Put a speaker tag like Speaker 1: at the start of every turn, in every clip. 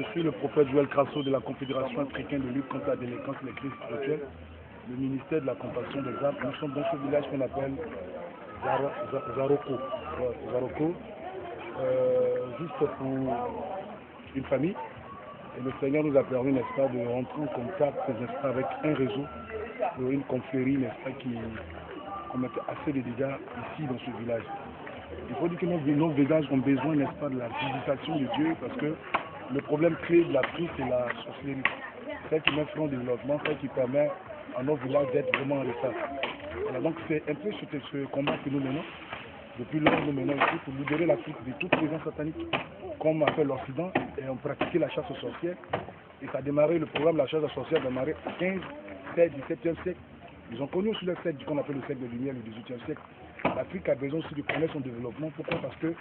Speaker 1: Je suis le prophète Joël Crasso de la Confédération africaine de lutte contre la délinquance et les crises spirituelles, le ministère de la compassion des âmes. Nous sommes dans ce village qu'on appelle Zaroko, juste pour une famille. Et le Seigneur nous a permis, n'est-ce pas, de rentrer en contact, n'est-ce pas, avec un réseau, une confrérie, n'est-ce pas, qui commettait assez de dégâts ici dans ce village. Il faut dire que nos villages ont besoin, n'est-ce pas, de la visitation de Dieu, parce que le problème clé de l'Afrique, c'est la sorcellerie. Celle qui met fin au développement, celle qui permet à nos villages d'être vraiment en retard. Voilà, donc c'est un peu ce combat que nous menons. Depuis lors, nous menons ici pour libérer l'Afrique de toute présence satanique, comme a fait l'Occident, et on pratiquait la chasse aux sorcières. Et ça a démarré, le programme de la chasse aux sorcières a démarré au 15, 16, 17e siècle. Ils ont connu aussi le siècle qu'on appelle le siècle de lumière, le 18e siècle. L'Afrique a besoin aussi de connaître son développement. Pourquoi? Parce que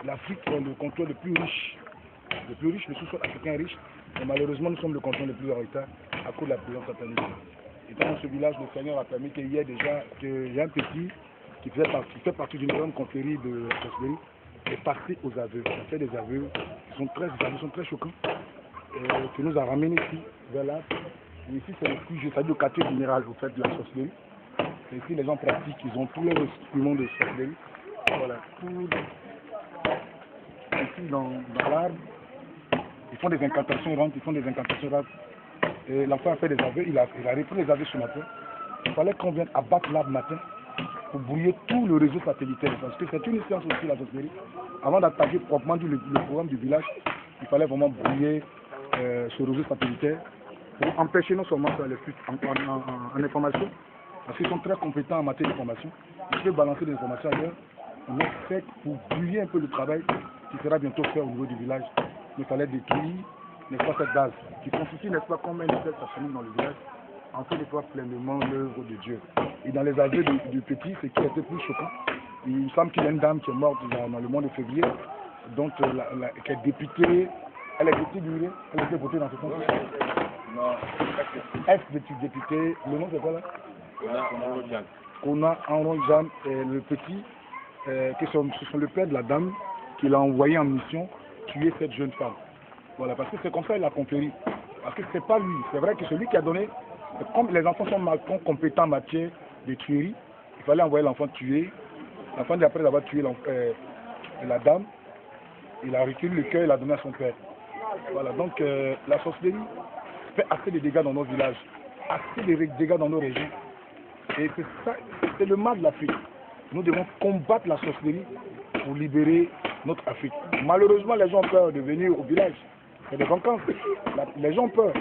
Speaker 1: l'Afrique est le continent le plus riche. Le sous-sol africain est riche. Et malheureusement, nous sommes le continent le plus en retard à cause de la présence satanique. Et dans ce village, le Seigneur a permis qu'il y ait déjà un petit qui fait partie d'une grande confrérie de la sorcellerie, est passé aux aveux. Il a fait des aveux qui sont très choquants, et qui nous a ramenés ici, vers là. Et ici, c'est le QG, c'est-à-dire le quartier général au fait de la sorcellerie. Et ici, les gens pratiquent, ils ont tous les instruments de sorcellerie. Voilà, ici dans l'arbre, ils font des incantations, ils rentrent, ils font des incantations rares. Et l'enfant a fait des aveux, il a repris les aveux ce matin. Il fallait qu'on vienne abattre l'arbre matin pour brouiller tout le réseau satellitaire. Parce que c'est une science aussi, la sorcellerie. Avant d'attaquer proprement le programme du village, il fallait vraiment brouiller ce réseau satellitaire pour empêcher non seulement les fuites en information, parce qu'ils sont très compétents en matière d'information. Ils peuvent balancer des informations ailleurs. On a fait pour brouiller un peu le travail qui sera bientôt fait au niveau du village. Il fallait détruire, n'est-ce pas, cette base qui constitue, n'est-ce pas, comme un espèce satanique dans le village, en fait, déploie pleinement l'œuvre de Dieu. Et dans les aveux du petit, ce qui a été plus choquant, il semble qu'il y a une dame qui est morte dans le mois de février, donc qui est députée, elle est députée, elle a été votée dans ce sens. Non. Ex-députée, le nom c'est quoi là? Kona Anronjan, le petit, ce sont le père de la dame qui l'a envoyé en mission tuer cette jeune femme. Voilà, parce que c'est comme ça la confrérie. Parce que c'est pas lui, c'est vrai que celui qui a donné, comme les enfants sont compétents en matière de tuerie, il fallait envoyer l'enfant tuer. L'enfant, après avoir tué la dame, il a reculé le cœur et l'a donné à son père. Voilà, donc la sorcellerie fait assez de dégâts dans nos villages, assez de dégâts dans nos régions. Et c'est ça, c'est le mal de l'Afrique. Nous devons combattre la sorcellerie pour libérer notre Afrique. Malheureusement, les gens ont peur de venir au village. C'est des vacances. Les gens ont peur.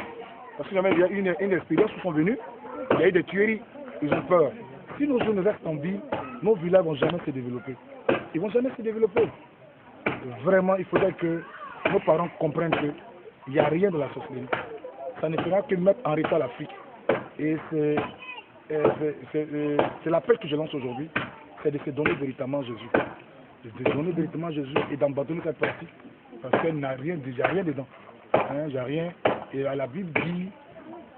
Speaker 1: Parce que jamais il y a une expérience où ils sont venus, il y a eu des tueries, ils ont peur. Si nos jeunes restent en vie, nos villages ne vont jamais se développer. Ils ne vont jamais se développer. Vraiment, il faudrait que nos parents comprennent qu'il n'y a rien de la sorcellerie. Ça ne fera que mettre en retard l'Afrique. Et c'est l'appel que je lance aujourd'hui, c'est de se donner véritablement Jésus. De se donner véritablement Jésus et d'abandonner cette pratique. Parce qu'il n'y a rien dedans. Il n'y a rien. Et la Bible dit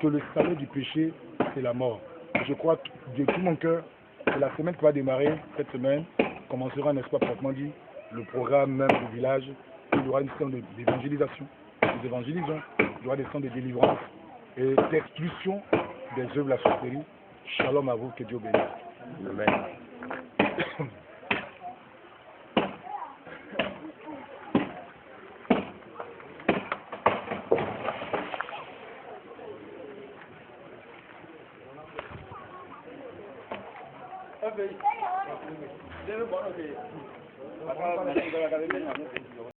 Speaker 1: que le salaire du péché, c'est la mort. Je crois de tout mon cœur que la semaine qui va démarrer, cette semaine, commencera, n'est-ce pas, proprement dit, le programme même du village. Il y aura une séance d'évangélisation. Nous évangélisons. Il y aura des séances de délivrance et d'expulsion des œuvres de la sorcellerie. Shalom à vous, que Dieu bénisse. Amen.